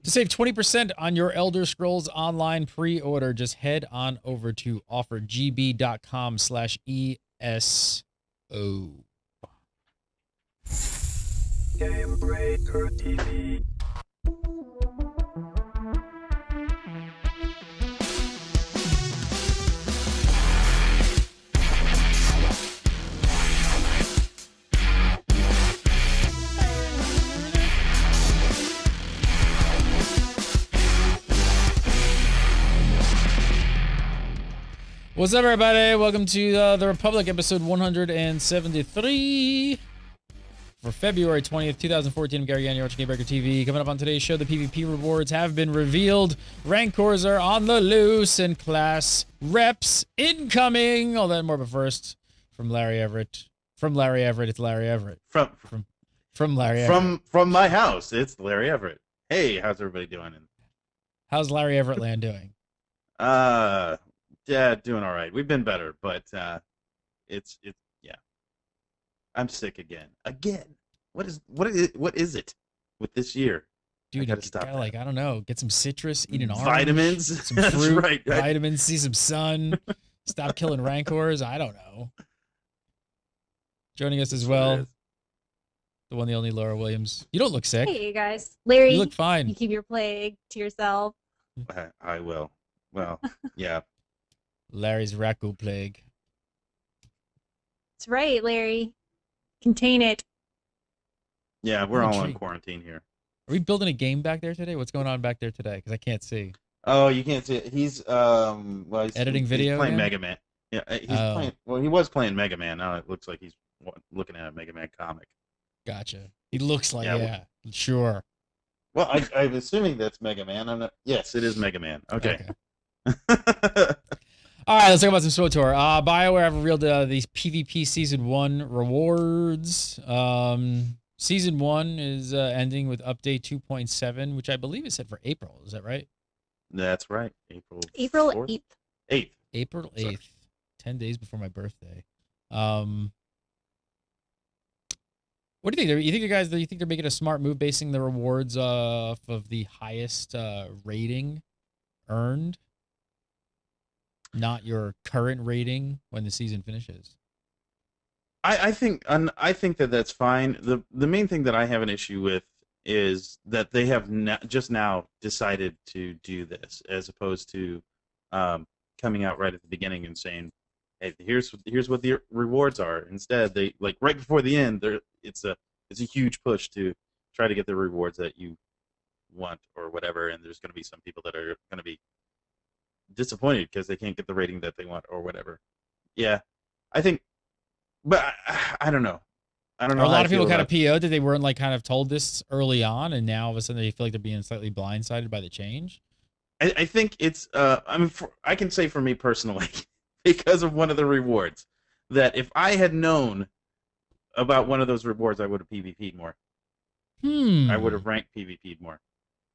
To save 20% on your Elder Scrolls Online pre-order, just head on over to offergb.com/ESO. Game Breaker TV. What's up, everybody? Welcome to The Republic, episode 173 for February 20th, 2014. I'm Gary Gagne, watching Game Breaker TV. Coming up on today's show, the PvP rewards have been revealed. Rankors are on the loose, and class reps incoming. All that and more, but first, from Larry Everett. From Larry Everett, it's Larry Everett. From Larry Everett. From my house, it's Larry Everett. Hey, how's everybody doing? How's Larry Everett land doing? Yeah, doing all right. We've been better, but it's yeah. I'm sick again. What is it with this year? Dude, you gotta, like, I don't know, get some citrus, eat an orange, vitamins, some fruit, right. Vitamins, see some sun, stop killing rancors. I don't know. Joining us as well, the one, the only Laura Williams. You don't look sick. Hey guys, Larry. You look fine. You keep your plague to yourself. I will. Well, yeah. Larry's Raku plague. That's right, Larry. Contain it. Yeah, we're all in quarantine here. Are we building a game back there today? What's going on back there today? Because I can't see. Oh, you can't see it. He's editing video. He's playing again? Mega Man. Yeah, he's playing. Well, he was playing Mega Man. Now it looks like he's looking at a Mega Man comic. Gotcha. He looks like sure. Well, I'm assuming that's Mega Man. I'm not. Yes, it is Mega Man. Okay. All right, let's talk about some SWTOR. BioWare have revealed these PvP Season 1 rewards. Season 1 is ending with Update 2.7, which I believe is set for April. Is that right? That's right. April 8th. 8th. April 8th. Sorry. 10 days before my birthday. What do you think? You think they're making a smart move basing the rewards off of the highest rating earned? Not your current rating when the season finishes. I think that that's fine. The main thing that I have an issue with is that they have just now decided to do this, as opposed to coming out right at the beginning and saying, "Hey, here's what the rewards are." Instead, they, like, right before the end, it's a huge push to try to get the rewards that you want or whatever, and there's going to be some people that are going to be disappointed because they can't get the rating that they want or whatever. Yeah, I think, but I don't know. I don't know. A lot of people kind of PO'd that they weren't, like, kind of told this early on, and now all of a sudden they feel like they're being slightly blindsided by the change. I think it's I mean, I can say for me personally, because of one of the rewards, that if I had known about one of those rewards, I would have PvP'd more. I would have ranked PvP'd more.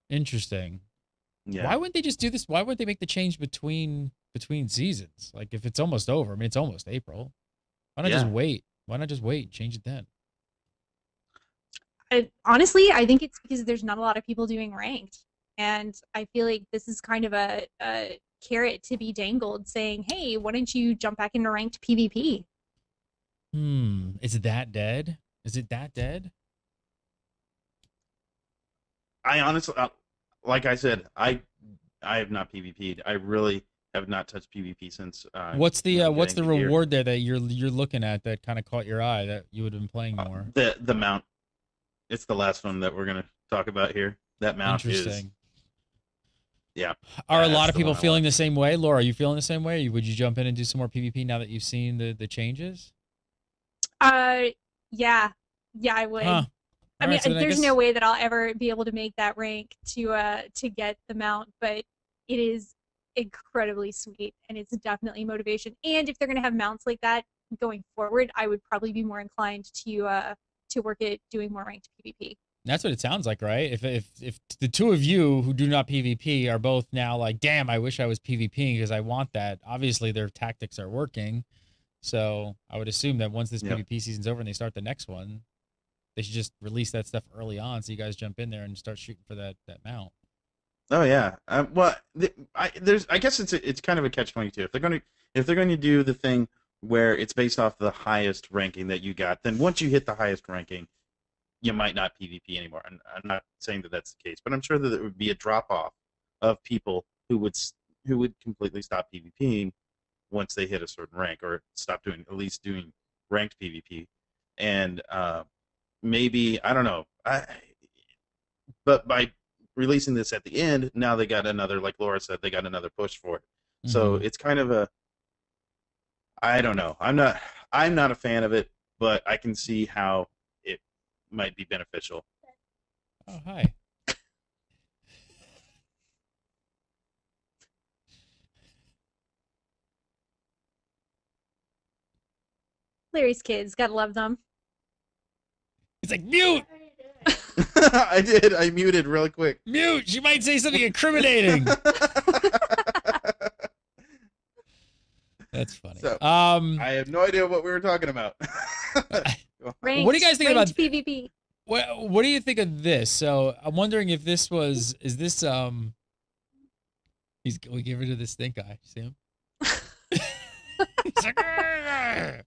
Interesting. Yeah. Why wouldn't they just do this? Why wouldn't they make the change between seasons? Like, if it's almost over, I mean, it's almost April. Why not just wait? Why not just wait? Change it then. Honestly, I think it's because there's not a lot of people doing ranked, and I feel like this is kind of a carrot to be dangled, saying, "Hey, why don't you jump back into ranked PvP?" Is it that dead? Is it that dead? I honestly, like I said, I have not PvP'd. I really have not touched PvP since. What's the reward there that you're looking at that kind of caught your eye that you would have been playing more? The mount. It's the last one that we're gonna talk about here. That mount is. Yeah. Are a lot of people feeling the same way? Laura, are you feeling the same way? Would you jump in and do some more PvP now that you've seen the changes? Yeah, I would. Huh. I mean, so there's no way that I'll ever be able to make that rank to get the mount, but it is incredibly sweet, and it's definitely motivation. And if they're gonna have mounts like that going forward, I would probably be more inclined to work at doing more ranked PvP. That's what it sounds like, right? If the two of you who do not PvP are both now like, damn, I wish I was PvPing because I want that. Obviously, their tactics are working. So I would assume that once this PvP season's over and they start the next one, they should just release that stuff early on so you guys jump in there and start shooting for that mount. Oh yeah. Well, I guess it's kind of a catch-22. If they're going to do the thing where it's based off the highest ranking that you got, then once you hit the highest ranking, you might not PvP anymore. And I'm not saying that that's the case, but I'm sure that there would be a drop-off of people who would completely stop PvPing once they hit a certain rank, or stop doing, at least doing ranked PvP. And maybe, I don't know. But by releasing this at the end, now they got another, like Laura said, they got another push for it. So it's kind of a, I don't know. I'm not a fan of it, but I can see how it might be beneficial. Oh, hi. Larry's kids, gotta love them. He's like, mute! I did. I muted really quick. Mute! She might say something incriminating. That's funny. So, I have no idea what we were talking about. Ranked, what do you guys think about PvP? What do you think of this? So I'm wondering if this was, is this we give it to this stink guy. See him? He's like,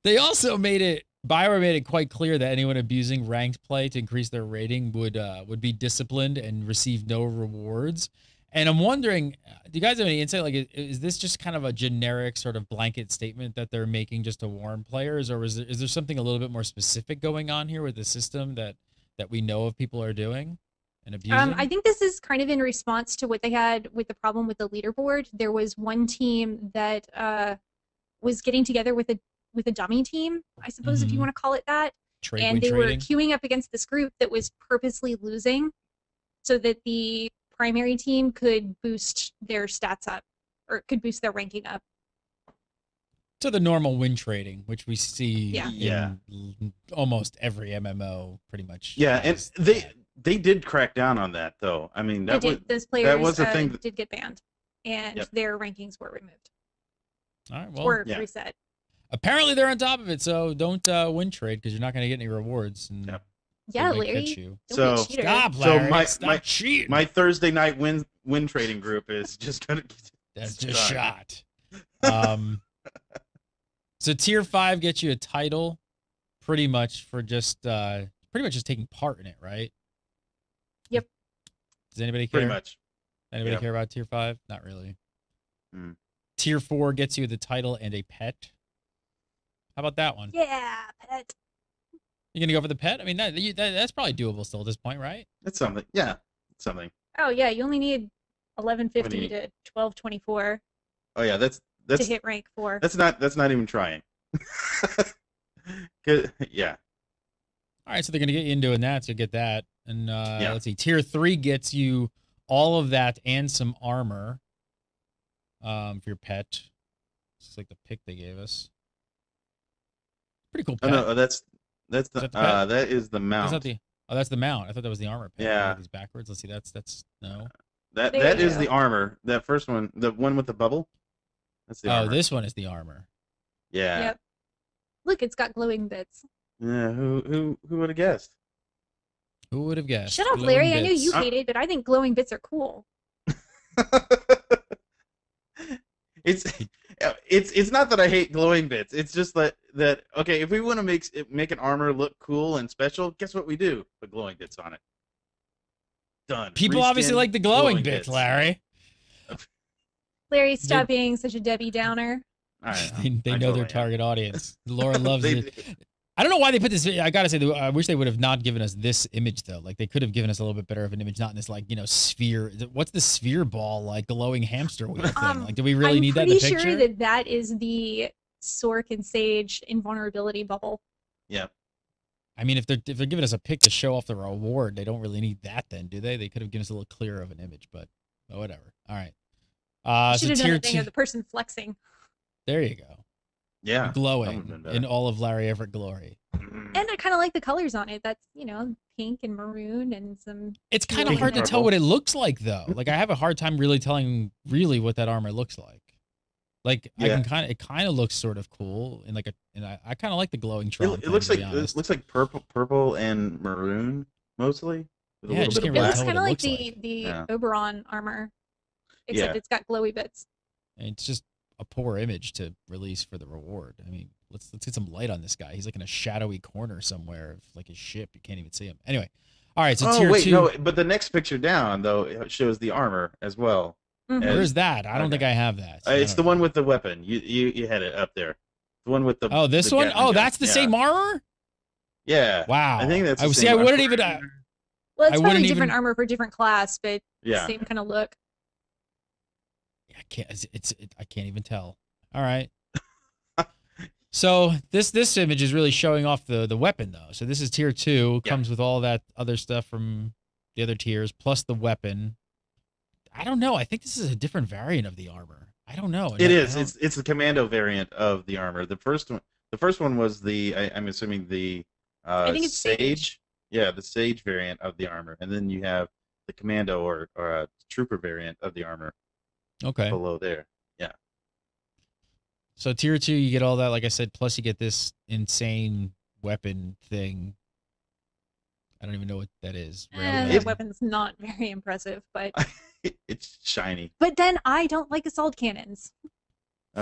they also BioWare made it quite clear that anyone abusing ranked play to increase their rating would be disciplined and receive no rewards. And I'm wondering, do you guys have any insight? Like, is this just kind of a generic sort of blanket statement that they're making just to warn players, or is there something a little bit more specific going on here with the system that we know of people are doing and abusing? I think this is kind of in response to what they had with the problem with the leaderboard. There was one team that was getting together with a dummy team, I suppose, if you want to call it that. And they were queuing up against this group that was purposely losing so that the primary team could boost their stats up, or could boost their ranking up. So the normal win trading, which we see Yeah. in almost every MMO, pretty much. Yeah, and they did crack down on that, though. I mean, Those players that was a thing did get banned, and their rankings were removed. All right, well, or reset. Apparently they're on top of it, so don't win trade because you're not going to get any rewards. And yeah, they might Larry. catch you. So stop, Larry. Stop cheating. My Thursday night win trading group is just gonna. That's just shot. So tier 5 gets you a title, pretty much for just taking part in it, right? Yep. Does anybody care? Pretty much. Anybody care about tier 5? Not really. Mm. Tier 4 gets you the title and a pet. How about that one? Yeah, pet. You gonna go for the pet? I mean, that's probably doable still at this point, right? That's something. Yeah, it's something. Oh yeah, you only need 1150 to 1224. Oh yeah, that's to hit rank 4. That's not even trying. Yeah. All right, so they're gonna get you into that, so you get that, and let's see, tier 3 gets you all of that and some armor, for your pet. It's like the pick they gave us. Pretty cool pet. Oh no, that is the mount. That's the mount. I thought that was the armor pet. Yeah. These backwards. Let's see. That's no. That is the armor. That first one, the one with the bubble. That's the armor. This one is the armor. Yeah. Yep. Look, it's got glowing bits. Yeah. Who would have guessed? Who would have guessed? Shut up, Larry. I know you hate it, but I think glowing bits are cool. It's not that I hate glowing bits. It's just that okay, if we want to make an armor look cool and special, guess what we do? Put glowing bits on it. Done. People obviously like the glowing bits, Larry. Larry, stop being such a Debbie Downer. All right, they know their target audience. Laura loves it. I don't know why they put this. I gotta say, I wish they would have not given us this image though. Like they could have given us a little bit better of an image, not in this sphere. What's the sphere ball like glowing hamster wheel thing? Like, do we really need that in the picture? I'm pretty sure that is the Sork and Sage invulnerability bubble. Yeah. I mean, if they're giving us a pic to show off the reward, they don't really need that then, do they? They could have given us a little clearer of an image, but whatever. All right. Should have done the thing of the person flexing. There you go. Yeah. Glowing in all of Larry Everett glory. And I kind of like the colors on it. That's, pink and maroon and some... It's kind of hard to tell what it looks like, though. Like, I have a hard time really telling what that armor looks like. Like, I can it kind of looks sort of cool, and I kind of like the glowing Tron. It looks like purple and maroon mostly. with a Yeah, I little just bit of can't really It black. looks tell what kind it of like looks the like. the Yeah. Oberon armor, except Yeah. it's got glowy bits. And it's just a poor image to release for the reward. I mean, let's get some light on this guy. He's like in a shadowy corner somewhere of like his ship. You can't even see him. Anyway, all right. So Oh tier wait, 2. no, but the next picture down though it shows the armor as well. Mhm. Where as- is that? I don't think I have that. I It's don't the one know. with the weapon. You had it up there. The one with the. Oh, this the one? Gatling Oh, gun. that's the Yeah. same armor? Yeah. Wow. I think that's. I the see. same I wouldn't armor. even. Well, I it's probably wouldn't different even- armor for different class, but Yeah. same kind of look. I can't. I can't even tell. All right. So this image is really showing off the weapon though. So this is tier 2. Yeah. Comes with all that other stuff from the other tiers plus the weapon. I don't know. I think this is a different variant of the armor. I don't know. It I is. don't- It's the commando variant of the armor. The first one was the. I'm assuming the. I think it's Sage. Sage. Yeah, the Sage variant of the armor, and then you have the commando or trooper variant of the armor okay. below there. So tier 2, you get all that, like I said, plus you get this insane weapon thing. I don't even know what that is. That weapon's not very impressive, but It's shiny. then I don't like assault cannons.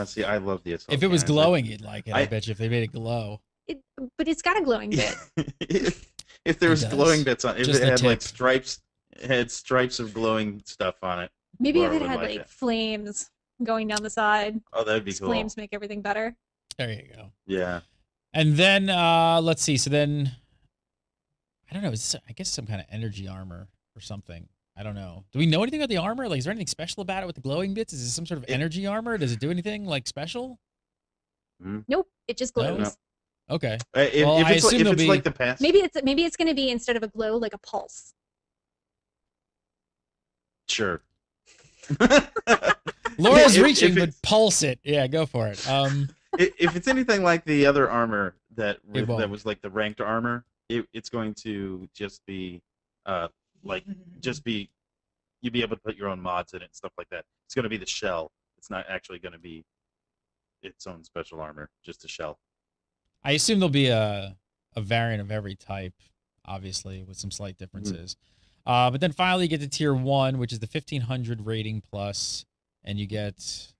See, I love the assault. If it was cannons. glowing, you'd like it. I I- bet you if they made it glow. But it's got a glowing bit. if there was It does. glowing bits on, if Just it the had like tip. stripes, it had stripes of glowing stuff on it. Maybe if Laura it would had like like it. flames going down the side. Oh, that'd be Those cool. Flames make everything better. There you go. Yeah. And then let's see. So then I don't know. I guess some kind of energy armor or something. I don't know. Do we know anything about the armor? Like, is there anything special about it with the glowing bits? Is it some sort of energy armor? Does it do anything like special? Nope, it just No? glows. No. Okay. If, Well, if I it's, assume if there'll it's be- like the past, Maybe it's going to be instead of a glow, like a pulse. sure. Laura's If- reaching, if but it's- pulse it. Yeah, go for it. If it's anything like the other armor that It won't. was like the ranked armor, it's going to just be you'd be able to put your own mods in it and stuff like that. It's going to be the shell. It's not actually going to be its own special armor, just a shell. I assume there'll be a variant of every type, obviously, with some slight differences. But then finally you get to tier 1, which is the 1500 rating plus, and you get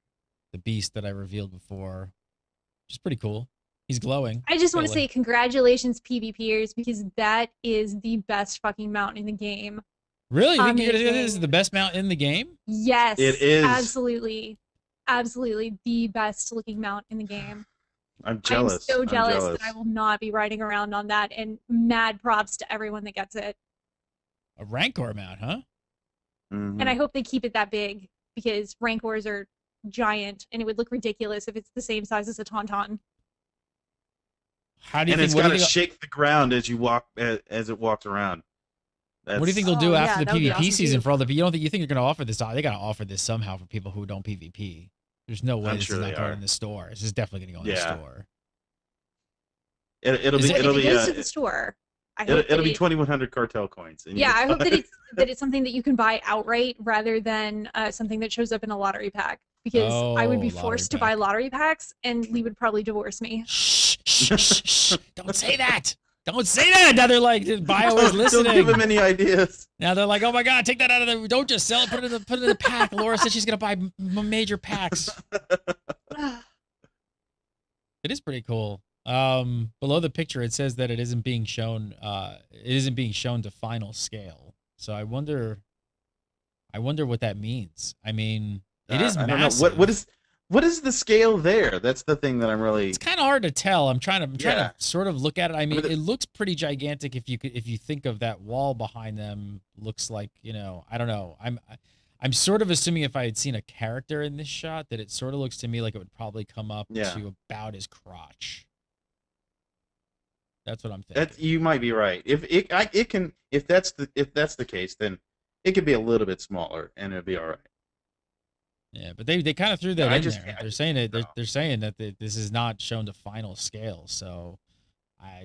the beast that I revealed before, which is pretty cool. He's glowing. I just want to Totally. say congratulations, PvPers, because that is the best fucking mount in the game. Really? You think this is Amazing. the best mount in the game? Yes, It is. absolutely the best looking mount in the game. I'm jealous. I'm so I'm jealous that I will not be riding around on that. And mad props to everyone that gets it. A Rankor mount, huh? Mhm. And I hope they keep it that big because Rankors are giant, and it would look ridiculous if it's the same size as a Tauntaun. How do you And think? it's What do got you to think? shake the ground as you walk as it walks around. What do you think they'll Oh, do yeah, after that would the be PvP awesome, season too. for all the? You don't think they're going to offer this? They got to offer this somehow for people who don't PvP. There's no way I'm this sure is not they going are. in the store. This is definitely going to go in Yeah. the store. It'll Is be it- it'll if it be goes to the store, I hope it'll that be it- 2100 cartel coins. And Yeah, I you- hope that it's something that you can buy outright rather than something that shows up in a lottery pack. Because I would be Oh, forced to lottery buy pack. lottery packs, and Lee would probably divorce me. Shh, shh, shh, shh. Don't say that. Don't say that. Now they're like, BioWare's Don't listening. give him any ideas. Now they're like, oh my God, take that out of the. Don't just sell it. Put it in the pack. Laura said she's going to buy major packs. It is pretty cool. Below the picture, it says that it isn't being shown. It isn't being shown to final scale. So I wonder what that means. I mean, it is I don't know. massive. What is the scale there? That's the thing that I'm really. It's kind of hard to tell. I'm trying Yeah. to sort of look at it. I mean, But it looks pretty gigantic if you think of that wall behind them. Looks like, I don't know. I'm sort of assuming if I had seen a character in this shot that it sort of looks to me like it would probably come up Yeah. to about his crotch. That's what I'm thinking. You might be right. If that's the case, then it could be a little bit smaller and it'd be all right. Yeah, but they kind of threw that I in just there. can't- They're saying it. no. They're saying that this is not shown to final scale. So,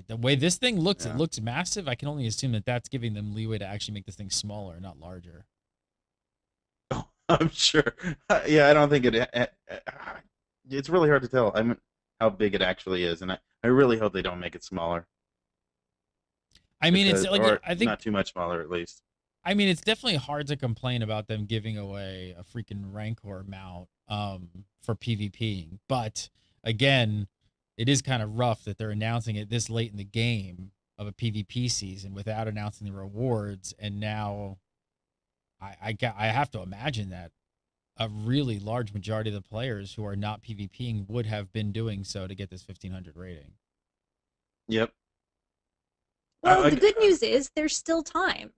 the way this thing looks, Yeah. it looks massive. I can only assume that that's giving them leeway to actually make this thing smaller, not larger. I'm sure. Yeah, I don't think it's really hard to tell. How big it actually is, and I really hope they don't make it smaller. I mean, it's like or I think not too much smaller at least. I mean, it's definitely hard to complain about them giving away a freaking Rankor mount for PvPing. But again, it is kind of rough that they're announcing it this late in the game of a PvP season without announcing the rewards. And now I have to imagine that a really large majority of the players who are not PvPing would have been doing so to get this 1500 rating. Yep. Well, the good news is there's still time.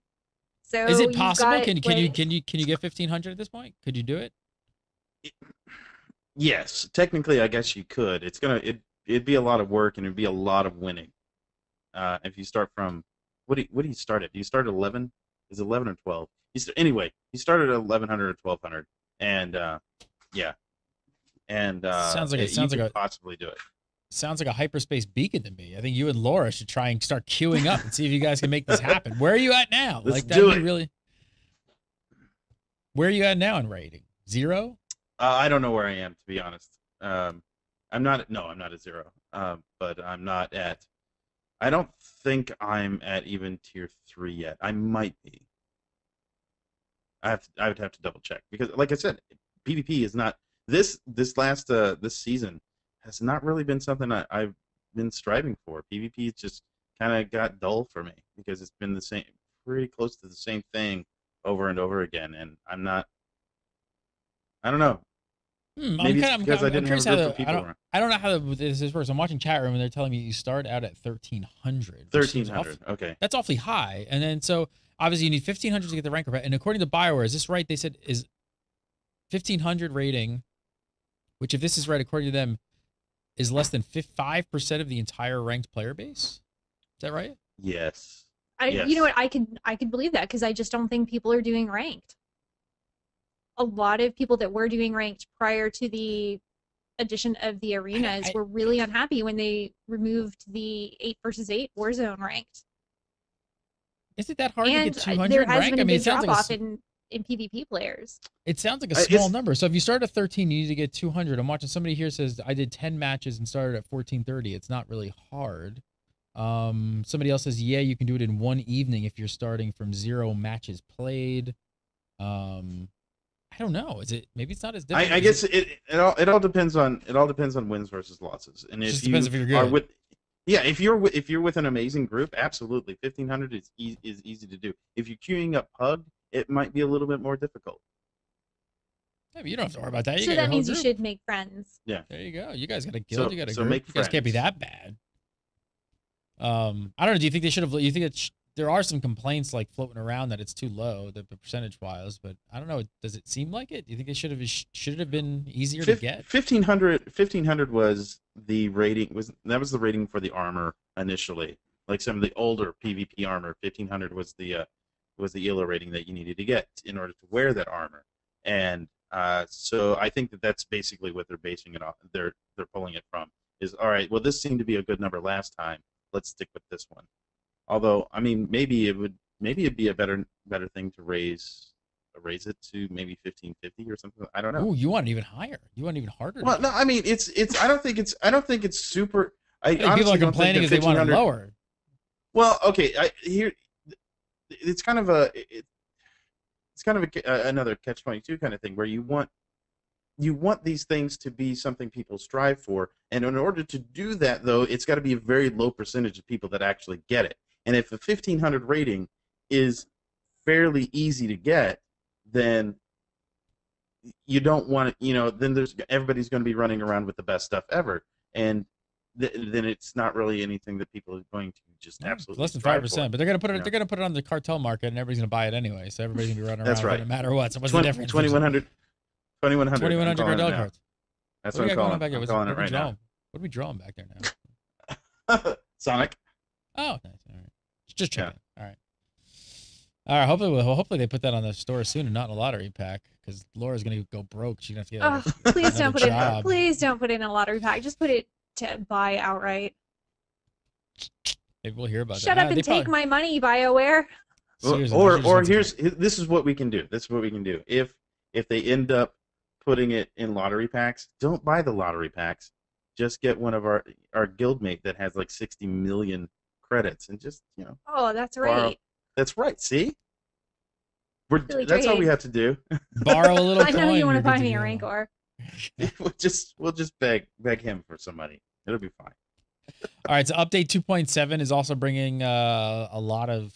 So is it possible? Can you get 1500 at this point? Could you do it? Yes, technically, I guess you could. It'd be a lot of work and it'd be a lot of winning. If you start from what do you start at? Do you start at 11? Is it 11 or 12? Anyway, you started at 1100 or 1200, and yeah, and sounds like you could possibly do it. Sounds like a hyperspace beacon to me. I think you and Laura should try and start queuing up and see if you guys can make this happen. Where are you at now? Let's do it. Really. Where are you at now in rating? 0? I don't know where I am, to be honest. I'm not at 0. But I'm not at. I don't think I'm at even tier 3 yet. I might be. I would have to double check because, like I said, PvP is not this season has not really been something I've been striving for. PvP just kind of got dull for me because it's been the same, pretty close to the same thing over and over again, and I'm not. I don't know. Maybe it's because I didn't have a group of people around. I don't know how this works. I'm watching chat room and they're telling me you start out at 1300. 1300. Okay. That's awfully high, and then so obviously you need 1500 to get the Rankor. And according to BioWare, is this right? They said is 1500 rating, which if this is right according to them, is less than 5% of the entire ranked player base. Is that right? Yes. Yes. You know what? I could believe that because I just don't think people are doing ranked. A lot of people that were doing ranked prior to the addition of the arenas were really unhappy when they removed the 8 versus 8 Warzone ranked. Is it that hard to get 200 there has rank? been a big drop off in PvP players. It sounds like a small number. So if you start at 13, you need to get 200. I'm watching somebody here says I did 10 matches and started at 1430. It's not really hard. Somebody else says, yeah, you can do it in one evening if you're starting from 0 matches played. I don't know. Is it? Maybe it's not as difficult. I guess it all depends on wins versus losses, and if depends if you're good. If you're with an amazing group, absolutely 1500 is easy to do. If you're queuing up Pug, it might be a little bit more difficult. Yeah, but you don't have to worry about that. So that means you should make friends. Yeah. There you go. You guys got a guild. You got a group. Make you guys can't be that bad. I don't know. Do you think they should have? You think there are some complaints like floating around that it's too low, the percentage wise, but I don't know. Does it seem like it? Do you think they should it have been easier to get? 1500 was the rating. That was the rating for the armor initially. Like some of the older PvP armor, 1500 was the ELO rating that you needed to get in order to wear that armor. And so I think that's basically what they're basing it off. They're pulling it from is all right. Well, this seemed to be a good number last time. Let's stick with this one. Although, I mean, maybe it'd be a better thing to raise it to maybe 1550 or something. I don't know. Oh, you want it even higher? You want it even harder? Well, no, I mean, it's. I don't think it's super. I think people are complaining because they want it lower. Well, okay. It's kind of another catch-22 kind of thing where you want these things to be something people strive for, and in order to do that, though, it's got to be a very low percentage of people that actually get it. And if a 1500 rating is fairly easy to get, then you don't want to, then everybody's going to be running around with the best stuff ever, and then it's not really anything that people are going to just absolutely less than 5%. But they're going to put it. They're going to put it on the cartel market, and everybody's going to buy it anyway. So everybody's going to be running around with it no matter what. So what's the difference? 2100 cartel cards. That's what I'm calling. I'm calling it right now. What are we drawing back there now? Sonic. Oh, nice. All right. Just checking. Yeah. All right. Hopefully they put that on the store soon and not in a lottery pack because Laura's gonna go broke. She's gonna have to get. Please don't put it. Please don't put it in a lottery pack. Just put it to buy outright. Maybe we'll hear about that. Shut up and take my money, BioWare. Or this is what we can do. This is what we can do. If they end up putting it in lottery packs, don't buy the lottery packs. Just get one of our guildmate that has like 60 million credits and just Oh, that's borrow. right. That's right. See, Silly that's all we trade. have to do. Borrow a little I coin. know you want you're to buy good me a go. Rankor. we'll just beg him for some money. It'll be fine. All right, so update 2.7 is also bringing a lot of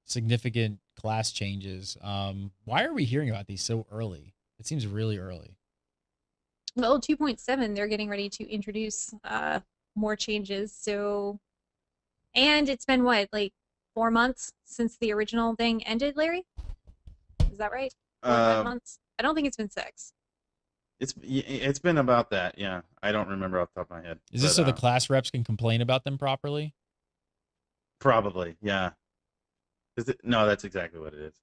significant class changes. Why are we hearing about these so early? It seems really early. Well, 2.7, they're getting ready to introduce more changes. So, and it's been what, like 4 months since the original thing ended, Larry? Is that right? 4 or 5 months? I don't think it's been 6. It's been about that. Yeah, I don't remember off the top of my head. Is this so the class reps can complain about them properly? Probably, yeah. No, that's exactly what it is.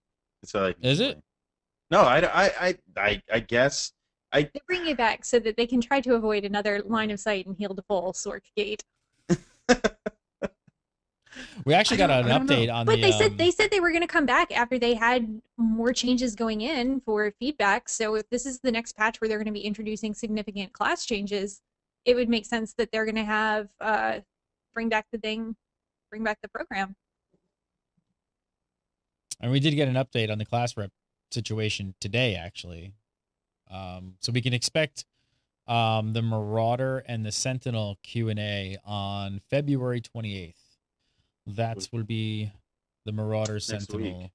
It's like, is it? No, I guess. They're bringing it back so that they can try to avoid another line of sight and heal to full Sork Gate. We actually got an update on but the. they said they were going to come back after they had more changes going in for feedback. So if this is the next patch where they're going to be introducing significant class changes, it would make sense that they're going to have bring back the program. And we did get an update on the class rep situation today, actually. So we can expect the Marauder and the Sentinel Q&A on February 28th. That will be the Marauder Sentinel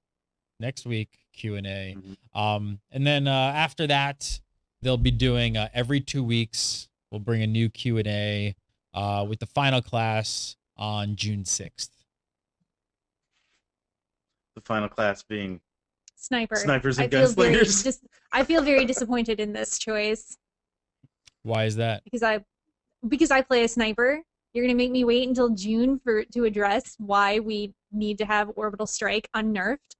next week Q&A. Mm-hmm. And then after that, they'll be doing every 2 weeks. We'll bring a new Q&A with the final class on June 6th. The final class being snipers and gunslingers. I feel very disappointed in this choice. Why is that? Because I play a sniper. You're gonna make me wait until June to address why we need to have orbital strike unnerfed.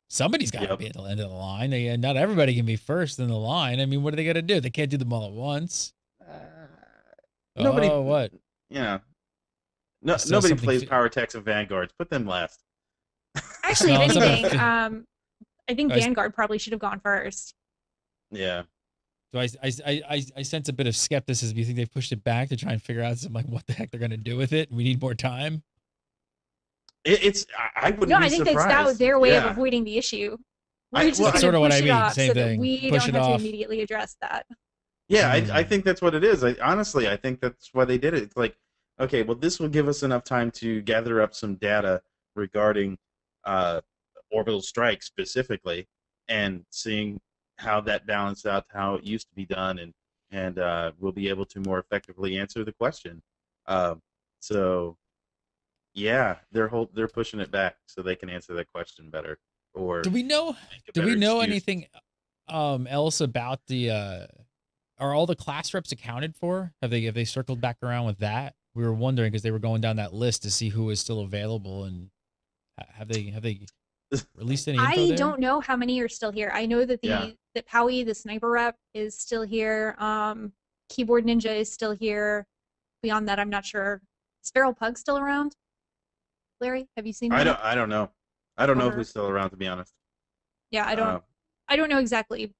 Somebody's got to be at the end of the line. Not everybody can be first in the line. I mean, what are they gonna do? They can't do them all at once. Nobody. What? Yeah. No, nobody plays power techs and vanguards. Put them last. Actually, if anything, I think Vanguard probably should have gone first. Yeah. So I sense a bit of skepticism. You think they've pushed it back to try and figure out something like what the heck they're going to do with it? We need more time. I wouldn't. No, be I think surprised. that was their way of avoiding the issue. That's sort of what I mean. Same thing. We push don't it have off. to immediately address that. Yeah, I think that's what it is. Honestly, I think that's why they did it. It's like, okay, well, this will give us enough time to gather up some data regarding orbital strike specifically, and seeing how that balanced out to how it used to be done, and we'll be able to more effectively answer the question. So, yeah, they're pushing it back so they can answer that question better. Or do we know anything else about the? Are all the class reps accounted for? Have they circled back around with that? We were wondering because they were going down that list to see who was still available, and have they released any info there? Don't know how many are still here. I know that that Powie, the sniper rep, is still here. Keyboard Ninja is still here. Beyond that, I'm not sure. Is Feral Pug still around? Larry, have you seen that? I don't know. I don't know if he's still around, to be honest. Yeah, I don't know exactly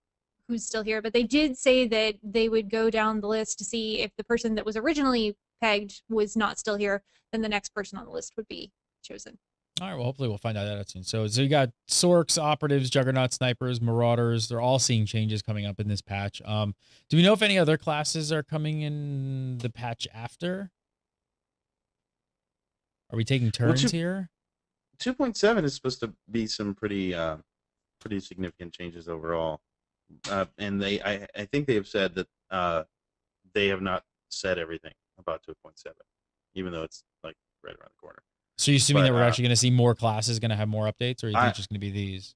who's still here, but they did say that they would go down the list to see if the person that was originally pegged was not still here, then the next person on the list would be chosen. All right, well, hopefully we'll find out soon. So you got Sorks, Operatives, Juggernaut, Snipers, Marauders. They're all seeing changes coming up in this patch. Do we know if any other classes are coming in the patch after? Are we taking turns here? 2.7 is supposed to be some pretty significant changes overall. And I think they have said that they have not said everything about 2.7, even though it's like right around the corner. So you're assuming that we're actually going to see more classes going to have more updates, or you think it's just going to be these?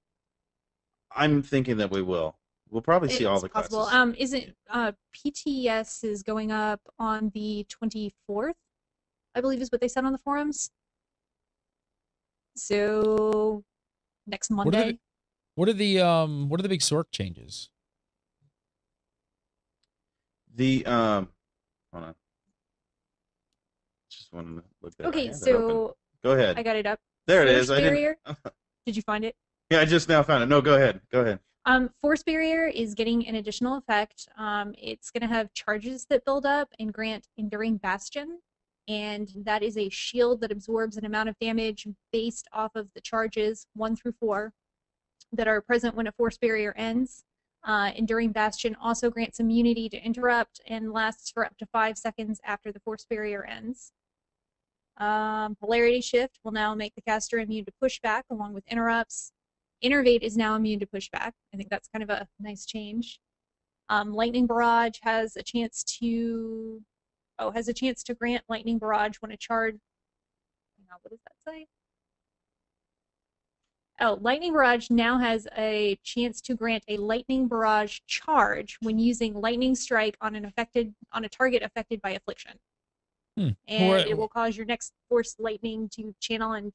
I'm thinking that we will. We'll probably see all the possible. classes. Isn't PTS is going up on the 24th? I believe is what they said on the forums. So next Monday. What are the big Sork changes? Hold on. Just wanted to look at Okay, so go ahead. I got it up. There it is. Force barrier. Did you find it? Yeah, I just now found it. No, go ahead. Go ahead. Force barrier is getting an additional effect. It's going to have charges that build up and grant enduring bastion. and that is a shield that absorbs an amount of damage based off of the charges 1 through 4 that are present when a force barrier ends. Enduring Bastion also grants immunity to interrupt and lasts for up to 5 seconds after the force barrier ends. Polarity Shift will now make the caster immune to pushback along with interrupts. Innervate is now immune to pushback. I think that's kind of a nice change. Lightning Barrage has a chance to grant Lightning Barrage when a charge. Hang on, what does that say? Oh, Lightning Barrage now has a chance to grant a Lightning Barrage charge when using Lightning Strike on a target affected by affliction. And it will cause your next Force Lightning to channel and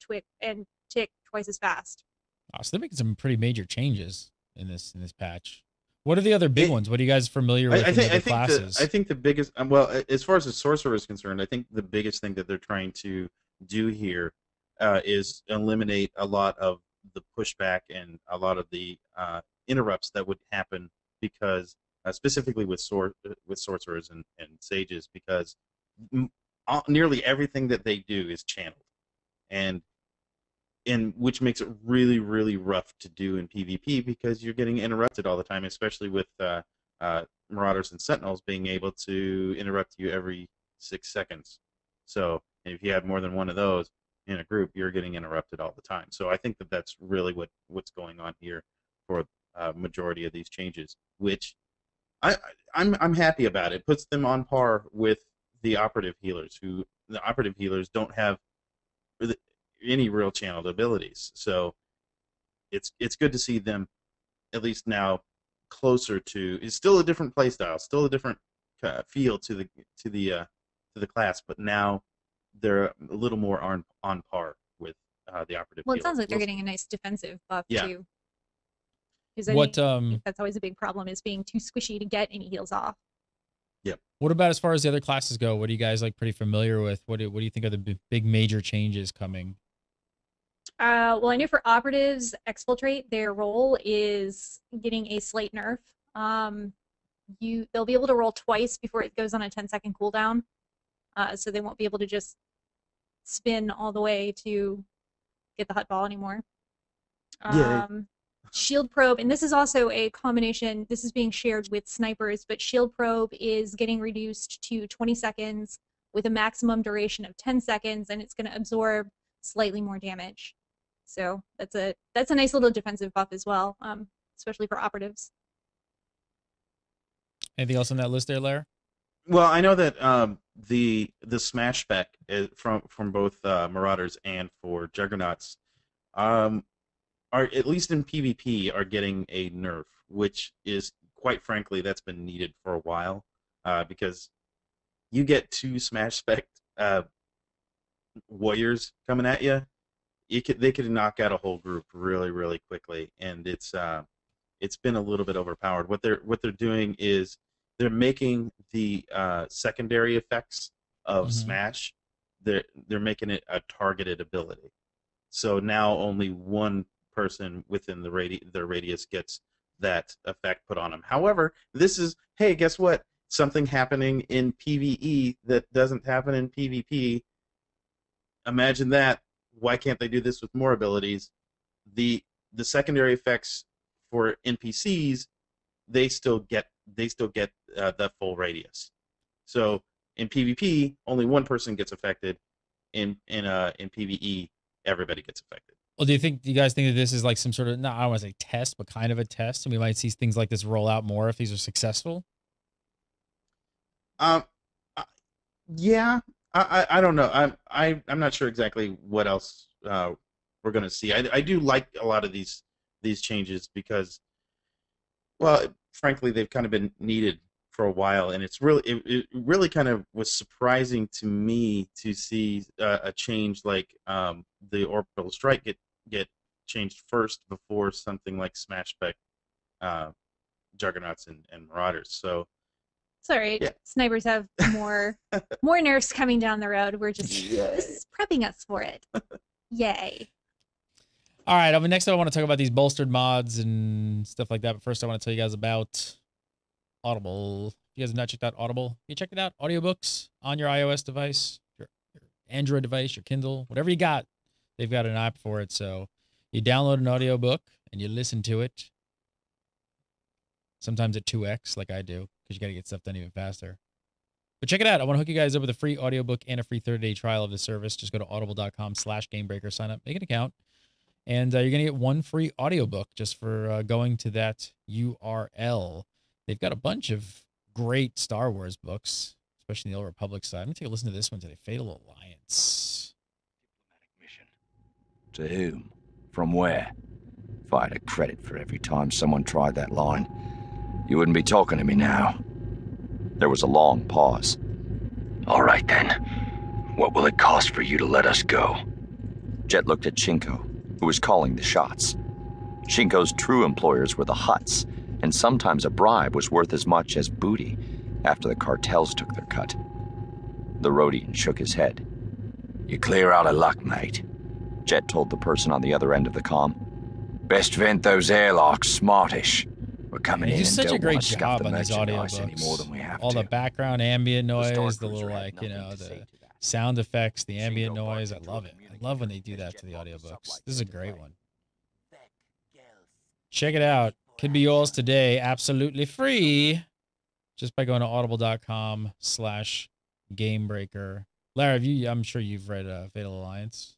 tick twice as fast. Oh, so they're making some pretty major changes in this patch. What are the other big ones? What are you guys familiar with? I think the biggest, well, as far as the sorcerer is concerned, I think the biggest thing that they're trying to do here is eliminate a lot of the pushback and a lot of the interrupts that would happen because specifically with sorcerers and sages, because nearly everything that they do is channeled, and which makes it really, really rough to do in PvP because you're getting interrupted all the time, especially with Marauders and Sentinels being able to interrupt you every 6 seconds. So if you have more than one of those in a group, you're getting interrupted all the time. So I think that that's really what's going on here for majority of these changes, which I'm happy about. It puts them on par with the operative healers, who the operative healers don't have any real channeled abilities. So it's good to see them at least now closer to. It's still a different playstyle, still a different feel to the class, but now they're a little more on par with the operative. Well, it sounds like they're getting a nice defensive buff too. Because I think that's always a big problem, is being too squishy to get any heals off. Yep. What about as far as the other classes go? What are you guys pretty familiar with? What do you think are the big major changes coming? Well, I know for operatives, Exfiltrate, their role is getting a slight nerf. They'll be able to roll twice before it goes on a 10-second cooldown. So they won't be able to just spin all the way to get the hut ball anymore. Shield Probe, and this is also a combination, this is being shared with snipers, but Shield Probe is getting reduced to 20 seconds with a maximum duration of 10 seconds, and it's going to absorb slightly more damage. So that's a nice little defensive buff as well, especially for operatives. Anything else on that list there, Lair? Well, I know that the smash spec from both Marauders and for Juggernauts are, at least in PvP, are getting a nerf, which is, quite frankly, that's been needed for a while, because you get 2 smash spec warriors coming at you, they could knock out a whole group really, really quickly, and it's been a little bit overpowered. What they're doing is they're making the secondary effects of Smash, they're making it a targeted ability. So now only one person within their radius gets that effect put on them. However, this is, hey, guess what? Something happening in PvE that doesn't happen in PvP. Imagine that. Why can't they do this with more abilities? The secondary effects for NPCs, they still get the full radius. So in PvP, only one person gets affected. In PvE, everybody gets affected. Well, do you guys think that this is like some sort of, no, I don't want to say test, but kind of a test, and we might see things like this roll out more if these are successful? Yeah, I don't know. I'm not sure exactly what else we're going to see. I do like a lot of these changes because, well, frankly, they've kind of been needed for a while, and it really kind of was surprising to me to see a change like the orbital strike get changed first before something like Smash Spec, Juggernauts and Marauders. So it's all right. Yeah. Snipers have more nerfs coming down the road. We're just this is prepping us for it. Yay. All right. Next up, I want to talk about these bolstered mods and stuff like that. But first, I want to tell you guys about Audible. If you guys have not checked out Audible, you checked it out. Audiobooks on your iOS device. If you're Android device, your Kindle, whatever you got, they've got an app for it. So you download an audiobook and you listen to it. Sometimes at 2x, like I do, because you got to get stuff done even faster. But check it out. I want to hook you guys up with a free audiobook and a free 30-day trial of the service. Just go to audible.com/gamebreaker, sign up, make an account, and you're going to get one free audiobook just for going to that URL. They've got a bunch of great Star Wars books, especially in the Old Republic side. I'm going to take a listen to this one today, Fatal Alliance. Mission. To whom? From where? If I had a credit for every time someone tried that line, you wouldn't be talking to me now. There was a long pause. All right then. What will it cost for you to let us go? Jet looked at Shinko, who was calling the shots. Shinko's true employers were the Hutts, and sometimes a bribe was worth as much as booty after the cartels took their cut. The Rhodian shook his head. You clear out of luck, mate, Jet told the person on the other end of the comm. Best vent those airlocks smartish. We're coming in and such a don't great want to scuff job the on these merchandise any more audiobooks. than we have All to. the background ambient noise, Star the little, Cruiser had like, you nothing know, to say the to that. sound effects, the ambient Shinko noise. I barked love into it. a I love when they do communicator that as to the Jet brought the audiobooks. sublight This is a into great play. one. Check it out. Could be yours today, absolutely free, just by going to audible.com/gamebreaker. Larry, I'm sure you've read Fatal Alliance.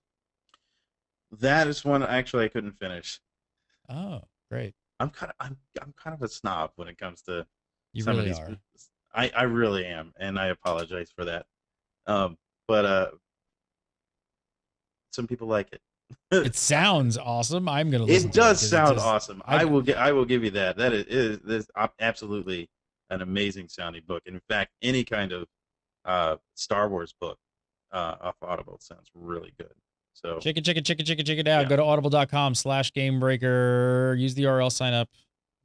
That is one actually I couldn't finish. Oh, great. I'm kind of a snob when it comes to You some really of these. are. I really am, and I apologize for that. But some people like it. It sounds awesome. I'm gonna listen. It does to it sound just, awesome. I will give you that. That is absolutely an amazing sounding book. In fact, any kind of Star Wars book off Audible sounds really good. So check it out. Yeah. Go to audible.com/gamebreaker. Use the URL, sign up,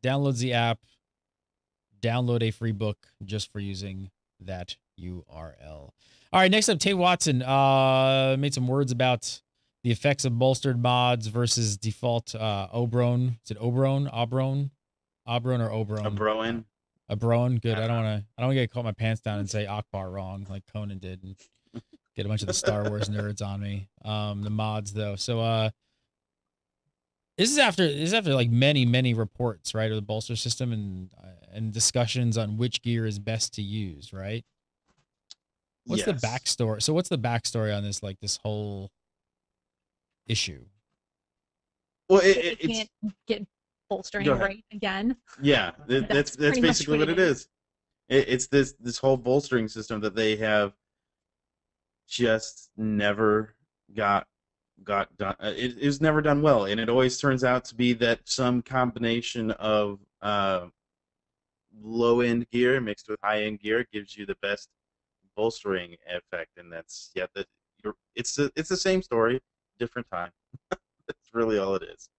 download the app, download a free book just for using that URL. All right, next up, Tate Watson made some words about the effects of bolstered mods versus default Oberon. Is it Oberon? Obron or Oberon? Broen. Obron. Good. Yeah. I don't want to get caught my pants down and say Akbar wrong like Conan did and get a bunch of the Star Wars nerds on me. The mods though. So this is after like many reports, right, of the bolster system and discussions on which gear is best to use, right? What's the backstory? So what's the backstory on this, like, this whole issue? Well, They it's can't get bolstering Go ahead. right again. yeah, that's pretty much basically what it is. It's this whole bolstering system that they have just never got done. It was never done well, and it always turns out to be that some combination of low end gear mixed with high end gear gives you the best bolstering effect, and that's it's the same story, different time. That's really all it is.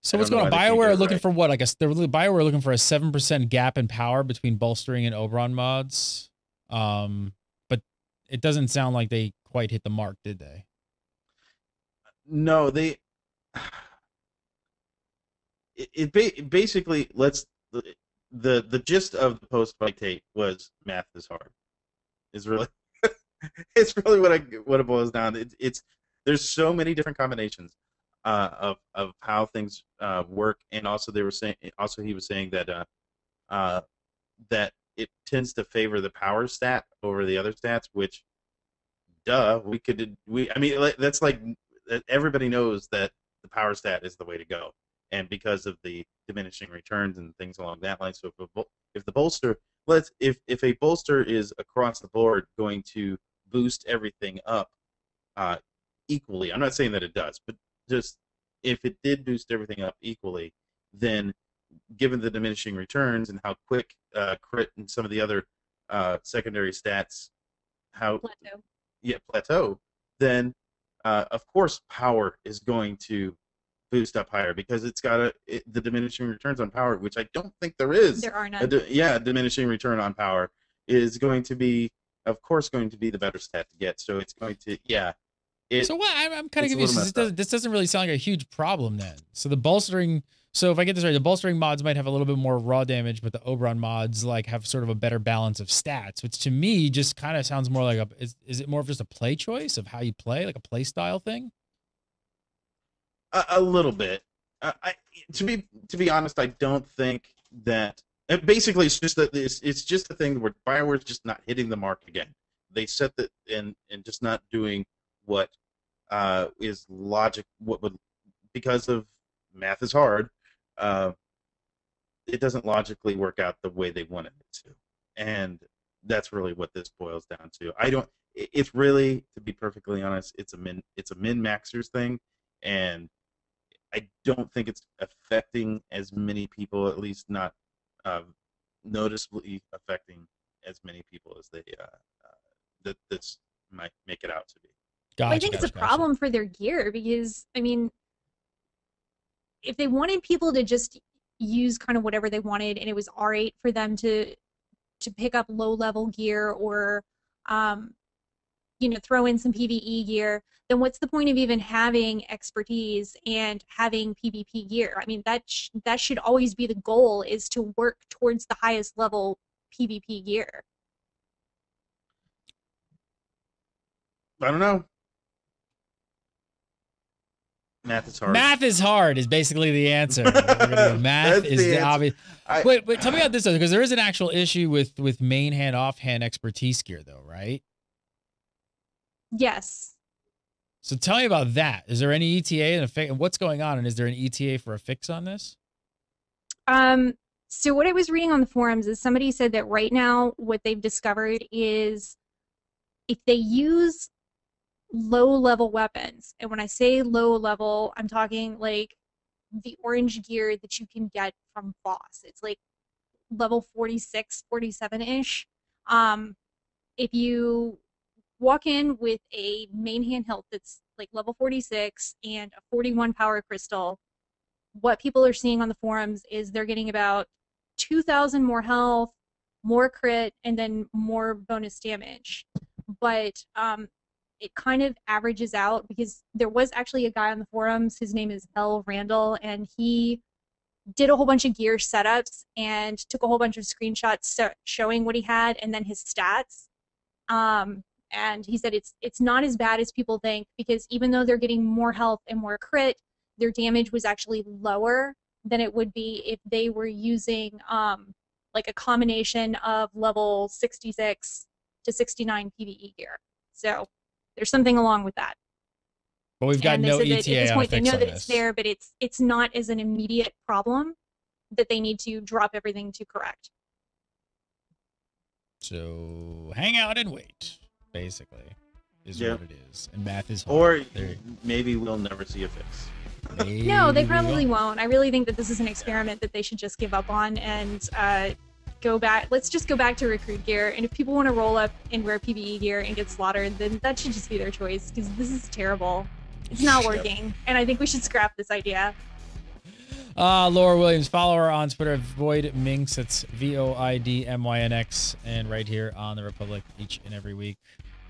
So I what's don't going know on? why they can't BioWare get are it looking right. for what? BioWare looking for a 7% gap in power between bolstering and Oberon mods. But it doesn't sound like they quite hit the mark, did they? No, they. Basically lets the gist of the post by Tate was math is hard. Is really it's really what it boils down to. It's there's so many different combinations of how things work, and also he was saying that that it tends to favor the power stat over the other stats, which I mean that's like everybody knows that the power stat is the way to go, and because of the diminishing returns and things along that line. So if the bolster if a bolster is across the board going to boost everything up equally, I'm not saying that it does, but just if it did boost everything up equally, then given the diminishing returns and how quick crit and some of the other secondary stats plateau, then of course power is going to boost up higher because it's got the diminishing returns on power, which I don't think there is. There are none. A diminishing return on power is going to be, of course, going to be the better stat to get. So it's going to, So what? I'm kind of it's a little confused. messed up. This doesn't really sound like a huge problem then. So the bolstering. So if I get this right, the bolstering mods might have a little bit more raw damage, but the Oberon mods like have sort of a better balance of stats, which to me just kind of sounds more like a. Is it more of just a play choice of how you play, like a play style thing? A little bit. To be honest, I don't think that. Basically, it's just that it's just a thing where BioWare's just not hitting the mark again. They set that and just not doing what is logic. What would, because of math is hard. It doesn't logically work out the way they wanted it to, and that's really what this boils down to. I don't. It's really, to be perfectly honest, it's a min maxers thing, and I don't think it's affecting as many people, at least not noticeably affecting as many people as they that this might make it out to be. Well, I think it's a problem for their gear because, I mean, if they wanted people to just use kind of whatever they wanted and it was R8 for them to pick up low-level gear or, you know, throw in some PvE gear, then what's the point of even having expertise and having PvP gear? I mean, that should always be the goal, is to work towards the highest level PvP gear. I don't know. Math is hard. Math is hard is basically the answer. Math is the obvious. Wait, tell me about this though, because there is an actual issue with main hand, offhand expertise gear though, right? Yes. So tell me about that. Is there any ETA and what's going on? And is there an ETA for a fix on this? So what I was reading on the forums is somebody said that right now what they've discovered is if they use low-level weapons, and when I say low-level, I'm talking like the orange gear that you can get from boss. It's like level 46, 47-ish. If you walk in with a main hand health that's like level 46 and a 41 power crystal, what people are seeing on the forums is they're getting about 2,000 more health, more crit, and then more bonus damage. But it kind of averages out because there was actually a guy on the forums, his name is L. Randall, and he did a whole bunch of gear setups and took a whole bunch of screenshots showing what he had and then his stats. And he said it's not as bad as people think, because even though they're getting more health and more crit, their damage was actually lower than it would be if they were using like a combination of level 66 to 69 PvE gear. So there's something along with that. But we've got no ETA at this point, on a fix they know on that this. it's there, but it's not as an immediate problem that they need to drop everything to correct. So hang out and wait, basically, is what it is. And math is hard. Or maybe we'll never see a fix. No, they probably won't. I really think that this is an experiment that they should just give up on and go back. Let's just go back to recruit gear. And if people want to roll up and wear PvE gear and get slaughtered, then that should just be their choice, because this is terrible. It's not working. And I think we should scrap this idea. Laura Williams, follow her on Twitter, Void Minx. It's VOIDMYNX, and right here on the Republic each and every week.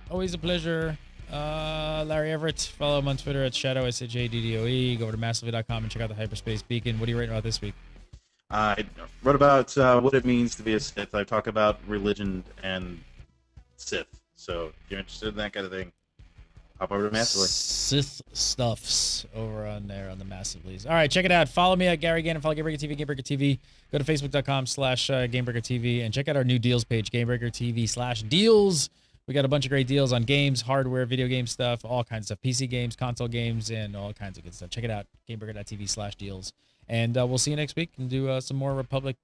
Always a pleasure. Larry Everett, follow him on Twitter at ShadowSHADDOE. Go over to massively.com and check out the Hyperspace Beacon. What are you writing about this week? I wrote about what it means to be a Sith. I talk about religion and Sith. So if you're interested in that kind of thing, hop over to Massively. Sith stuffs over on there on the Massively's. All right, check it out. Follow me at Gary Gannon. Follow Gamebreaker TV, Gamebreaker TV. Go to Facebook.com/Gamebreaker TV and check out our new deals page, Gamebreaker TV/deals. We got a bunch of great deals on games, hardware, video game stuff, all kinds of stuff, PC games, console games, and all kinds of good stuff. Check it out, Gamebreaker.tv/deals. And we'll see you next week and do some more Republic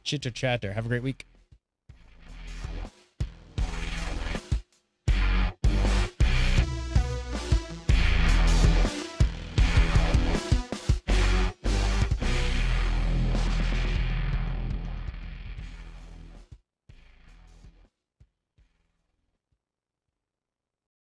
chitter chatter. Have a great week.